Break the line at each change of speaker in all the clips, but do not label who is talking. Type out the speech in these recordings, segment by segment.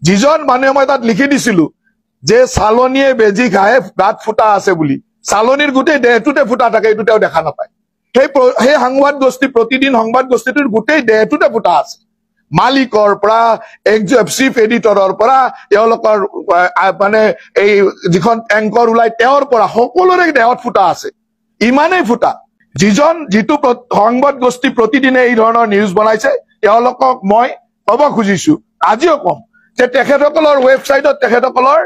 যিজন মানুহে মই তাত লিখি দিছিলো যে চালনীয়ে বেজি খাই গাত ফুটা আছে বুলি, চালনীৰ গোটেই দেহটোতে ফুটা থাকে, এইটো তেওঁ দেখা নাপায়। সেই সংবাদ গোষ্ঠী, প্ৰতিদিন সংবাদ গোষ্ঠীটোৰ গোটেই দেহটোতে ফুটা আছে। মালিকৰ পৰা চিফ এডিটৰৰ পৰা তেওঁলোকৰ মানে এই যিখন এংকৰ ওলাই তেওঁৰ পৰা সকলোৰে দেহত ফুটা আছে, ইমানেই ফুটা। যিটো সংবাদ গোষ্ঠী প্ৰতিদিনে এই ধৰণৰ নিউজ বনাইছে তেওঁলোকক মই ক'ব খুজিছো, আজিও কম যে তেখেতসকলৰ ৱেবছাইটত তেখেতসকলৰ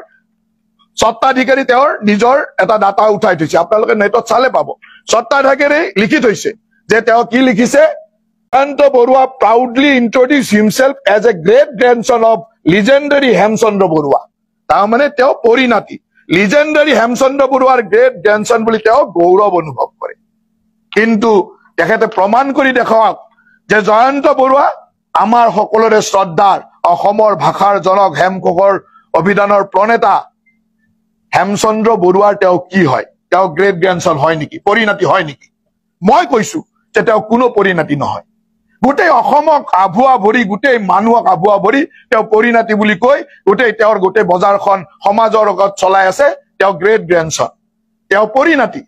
স্বত্বাধিকাৰী তেওঁৰ নিজৰ এটা ডাটা উঠাই থৈছে, আপোনালোকে নেটত চালে পাব। স্বত্বাধিকাৰী লিখি থৈছে যে তেওঁ কি লিখিছে, Jayanta Barua proudly introduced himself as a great grandson of legendary Hemchandra Barua. তাৰমানে তেওঁ পৰিণাতি, লিজেণ্ডাৰী হেমচন্দ্ৰ বৰুৱাৰ গ্ৰেট গ্ৰেণ্ডসন বুলি তেওঁ গৌৰৱ অনুভৱ কৰে। কিন্তু তেখেতে প্ৰমাণ কৰি দেখাওক যে জয়ন্ত বৰুৱা আমাৰ সকলোৰে শ্ৰদ্ধাৰ অসমৰ ভাষাৰ জনক, হেমকোষৰ অভিধানৰ প্ৰণেতা হেমচন্দ্ৰ বৰুৱাৰ তেওঁ কি হয়, তেওঁ গ্ৰেট গ্ৰেণ্ডসন হয় নেকি, পৰিণাতি হয় নেকি? মই কৈছো যে তেওঁ কোনো পৰিণাতি নহয়। গোটেই অসমক আভুৱা ভৰি, গোটেই মানুহক আভুৱা ভৰি তেওঁ পৰিণাতি বুলি কৈ তেওঁৰ গোটেই বজাৰখন সমাজৰ লগত চলাই আছে। তেওঁ গ্ৰেট গ্ৰেণ্ডসন, তেওঁ পৰিণাতি।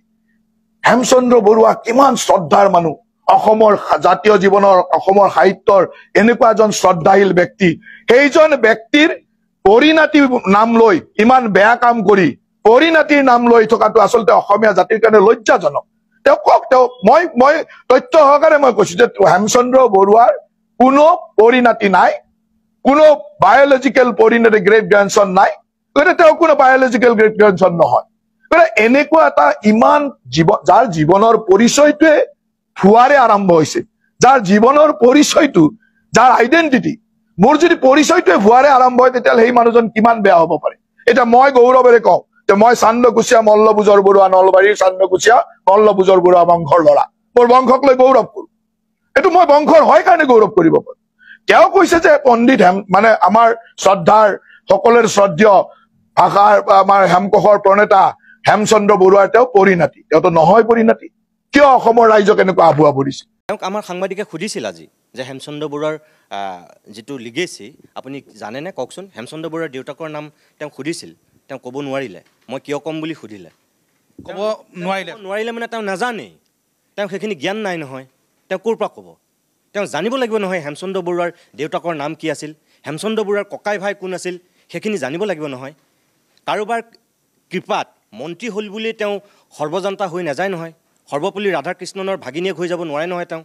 হেমচন্দ্ৰ বৰুৱা কিমান শ্ৰদ্ধাৰ মানুহ, অসমৰ জাতীয় জীৱনৰ, অসমৰ সাহিত্যৰ এনেকুৱা এজন শ্ৰদ্ধাশীল ব্যক্তি। সেইজন ব্যক্তিৰ পৰিণাতি নাম লৈ ইমান বেয়া কাম কৰি পৰিণাতিৰ নাম লৈ থকাটো আচলতে অসমীয়া জাতিৰ কাৰণে লজ্জাজনক। তেওঁ কওক, মই তথ্য সহকাৰে মই কৈছো যে হেমচন্দ্ৰ বৰুৱাৰ কোনো পৰিণাতি নাই, কোনো বায়লজিকেল পৰিণাতি গ্ৰেট গ্ৰেণ্ডসন নাই, গতিকে তেওঁ কোনো বায়লজিকেল গ্ৰেট গ্ৰেণ্ডসন নহয়। এনেকুৱা এটা ইমান যাৰ জীৱনৰ পৰিচয়টোৱে ভুৱাৰে আৰম্ভ হৈছে, যাৰ জীৱনৰ পৰিচয়টো, যাৰ আইডেন্টিটি, মোৰ যদি পৰিচয়টোৱে ভুৱাৰে আৰম্ভ হয় তেতিয়াহ'লে সেই মানুহজন কিমান বেয়া হ'ব পাৰে। এতিয়া মই গৌৰৱেৰে কওঁ যে মই চান্দকুচীয়া মল্লভোজৰ বৰুৱা, নলবাৰীৰ চান্দকুচীয়া মল্লভোজৰ বৰুৱা বংশৰ ল'ৰা, মোৰ বংশক লৈ গৌৰৱ কৰো। এইটো মই বংশৰ হয় কাৰণে গৌৰৱ কৰিব পাৰো। তেওঁ কৈছে যে পণ্ডিত মানে আমাৰ শ্ৰদ্ধাৰ, সকলোৰে শ্ৰদ্ধেয় ভাষাৰ আমাৰ হেমকোষৰ প্ৰণেতা হেমচন্দ্ৰ বৰুৱাৰ তেওঁ পৰিণাতি, তেওঁতো নহয় পৰিণাতি। কিয় অসমৰ ৰাইজক এনেকুৱা আভুৱা ভৰিছে?
তেওঁক আমাৰ সাংবাদিকে সুধিছিল আজি যে হেমচন্দ্ৰ বৰুৱাৰ যিটো লিগেচি আপুনি জানেনে, কওকচোন। হেমচন্দ্ৰ বৰুৱাৰ দেউতাকৰ নাম তেওঁক সুধিছিল, তেওঁ ক'ব নোৱাৰিলে। মই কিয় ক'ম বুলি সুধিলে, ক'ব নোৱাৰিলে মানে তেওঁ নাজানেই, তেওঁ সেইখিনি জ্ঞান নাই নহয়, তেওঁ ক'ৰ পৰা ক'ব? তেওঁ জানিব লাগিব নহয় হেমচন্দ্ৰ বৰুৱাৰ দেউতাকৰ নাম কি আছিল, হেমচন্দ্ৰ বৰুৱাৰ ককাই ভাই কোন আছিল, সেইখিনি জানিব লাগিব নহয়। কাৰোবাৰ কৃপাত মন্ত্ৰী হ'ল বুলি তেওঁ সৰ্বজান্তা হৈ নাযায় নহয়, সৰ্বপল্লী ৰাধাকৃষ্ণনৰ ভাগিনীয়েক হৈ যাব নোৱাৰে নহয়, তেওঁ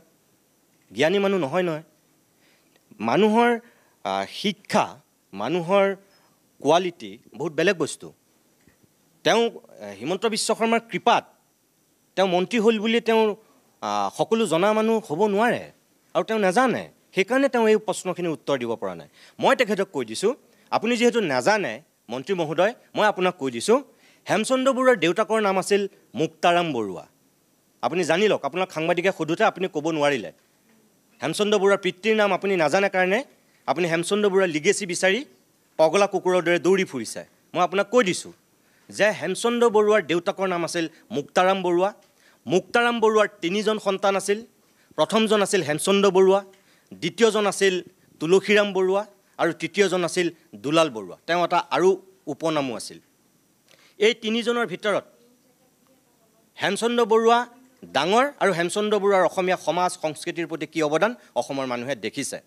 জ্ঞানী মানুহ নহয় নহয়। মানুহৰ শিক্ষা, মানুহৰ কোৱালিটি বহুত বেলেগ বস্তু। তেওঁ হিমন্ত বিশ্ব শৰ্মাৰ কৃপাত তেওঁ মন্ত্ৰী হ'ল বুলি তেওঁ সকলো জনা মানুহ হ'ব নোৱাৰে, আৰু তেওঁ নাজানে, সেইকাৰণে তেওঁ এই প্ৰশ্নখিনি উত্তৰ দিব পৰা নাই। মই তেখেতক কৈ দিছোঁ, আপুনি যিহেতু নাজানে মন্ত্ৰী মহোদয়, মই আপোনাক কৈ দিছোঁ হেমচন্দ্ৰ বৰুৱাৰ দেউতাকৰ নাম আছিল মুক্তাৰাম বৰুৱা। আপুনি জানি লওক, আপোনাক সাংবাদিকে সোধোতে আপুনি ক'ব নোৱাৰিলে। হেমচন্দ্ৰ বৰুৱাৰ পিতৃৰ নাম আপুনি নাজানে কাৰণে আপুনি হেমচন্দ্ৰ বৰুৱাৰ লিগেচি বিচাৰি পগলা কুকুৰৰ দৰে দৌৰি ফুৰিছে। মই আপোনাক কৈ দিছোঁ যে হেমচন্দ্ৰ বৰুৱাৰ দেউতাকৰ নাম আছিল মুক্তাৰাম বৰুৱা। মুক্তাৰাম বৰুৱাৰ 3জন সন্তান আছিল। প্ৰথমজন আছিল হেমচন্দ্ৰ বৰুৱা, দ্বিতীয়জন আছিল তুলসীৰাম বৰুৱা, আৰু তৃতীয়জন আছিল দুলাল বৰুৱা। তেওঁ এটা আৰু উপনামো আছিল। এই 3জনৰ ভিতৰত হেমচন্দ্ৰ বৰুৱা ডাঙৰ, আৰু হেমচন্দ্ৰ বৰুৱাৰ অসমীয়া সমাজ সংস্কৃতিৰ প্ৰতি কি অৱদান অসমৰ মানুহে দেখিছে।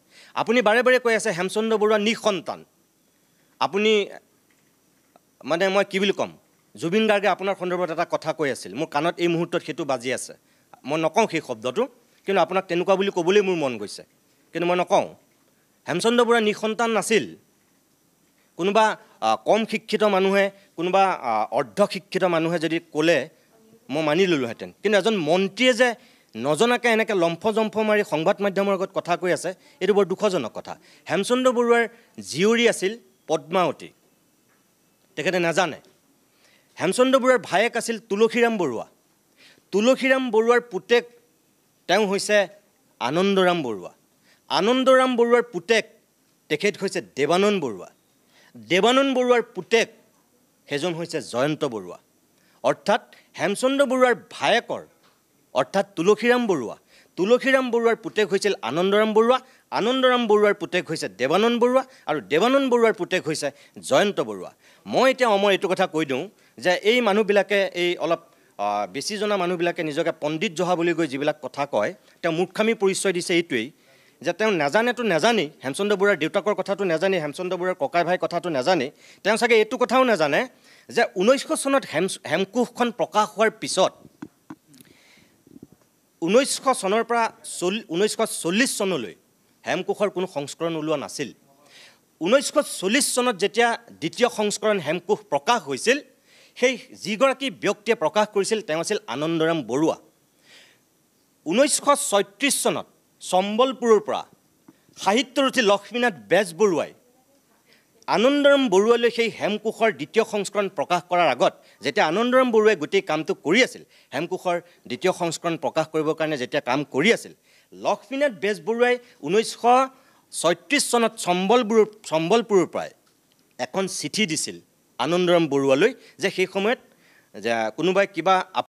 আপুনি বাৰে বাৰে কৈ আছে হেমচন্দ্ৰ বৰুৱা নিঃসন্তান। আপুনি মানে মই কি বুলি ক'ম, জুবিন গাৰ্গে আপোনাৰ সন্দৰ্ভত এটা কথা কৈ আছিল, মোৰ কাণত এই মুহূৰ্তত সেইটো বাজি আছে। মই নকওঁ সেই শব্দটো, কিন্তু আপোনাক তেনেকুৱা বুলি ক'বলৈ মোৰ মন গৈছে, কিন্তু মই নকওঁ। হেমচন্দ্ৰ বৰুৱা নিঃসন্তান নাছিল। কোনোবা কম শিক্ষিত মানুহে, কোনোবা অৰ্ধ শিক্ষিত মানুহে যদি ক'লে মই মানি ল'লোহেঁতেন, কিন্তু এজন মন্ত্ৰীয়ে যে নজনাকৈ এনেকৈ লম্ফজম্ফ মাৰি সংবাদ মাধ্যমৰ আগত কথা কৈ আছে, এইটো বৰ দুখজনক কথা। হেমচন্দ্ৰ বৰুৱাৰ জীয়ৰী আছিল পদ্মাৱতী, তেখেতে নাজানে। হেমচন্দ্ৰ বৰুৱাৰ ভায়েক আছিল তুলসীৰাম বৰুৱা। তুলসীৰাম বৰুৱাৰ পুতেক তেওঁ হৈছে আনন্দৰাম বৰুৱা। আনন্দৰাম বৰুৱাৰ পুতেক তেখেত হৈছে দেৱানন্দ বৰুৱা। দেৱানন্দ বৰুৱাৰ পুতেক সেইজন হৈছে জয়ন্ত বৰুৱা। অৰ্থাৎ হেমচন্দ্ৰ বৰুৱাৰ ভায়েকৰ, অৰ্থাৎ তুলসীৰাম বৰুৱা, তুলসীৰাম বৰুৱাৰ পুতেক হৈছিল আনন্দৰাম বৰুৱা, আনন্দৰাম বৰুৱাৰ পুতেক হৈছে দেৱানন্দ বৰুৱা আৰু দেৱানন্দ বৰুৱাৰ পুতেক হৈছে জয়ন্ত বৰুৱা। মই এতিয়া অমৰ এইটো কথা কৈ দিওঁ যে এই মানুহবিলাকে এই অলপ বেছি জনা মানুহবিলাকে নিজকে পণ্ডিত জহা বুলি কৈ যিবিলাক কথা কয়, তেওঁ মূৰ্খামি পৰিচয় দিছে এইটোৱেই যে তেওঁ নাজানেতো নাজানেই, হেমচন্দ্ৰ বৰুৱাৰ দেউতাকৰ কথাটো নাজানেই, হেমচন্দ্ৰ বৰুৱাৰ ককাই ভাই কথাটো নাজানে, তেওঁ চাগে এইটো কথাও নাজানে যে 1900 চনত হেমকোষখন প্ৰকাশ হোৱাৰ পিছত 1900 চনৰ পৰা 1940 চনলৈ হেমকোষৰ কোনো সংস্কৰণ ওলোৱা নাছিল। 1940 চনত যেতিয়া দ্বিতীয় সংস্কৰণ হেমকোষ প্ৰকাশ হৈছিল, সেই যিগৰাকী ব্যক্তিয়ে প্ৰকাশ কৰিছিল তেওঁ আছিল আনন্দৰাম বৰুৱা। 1936 চনত সম্বলপুৰৰ পৰা সাহিত্যৰথী লক্ষ্মীনাথ বেজবৰুৱাই আনন্দৰাম বৰুৱালৈ সেই হেমকোষৰ দ্বিতীয় সংস্কৰণ প্ৰকাশ কৰাৰ আগত, যেতিয়া আনন্দৰাম বৰুৱাই গোটেই কামটো কৰি আছিল, হেমকোষৰ দ্বিতীয় সংস্কৰণ প্ৰকাশ কৰিবৰ কাৰণে যেতিয়া কাম কৰি আছিল, লক্ষ্মীনাথ বেজবৰুৱাই 1936 চনত সম্বলপুৰৰ পৰাই এখন চিঠি দিছিল আনন্দৰাম বৰুৱালৈ যে সেই সময়ত যে কোনোবাই কিবা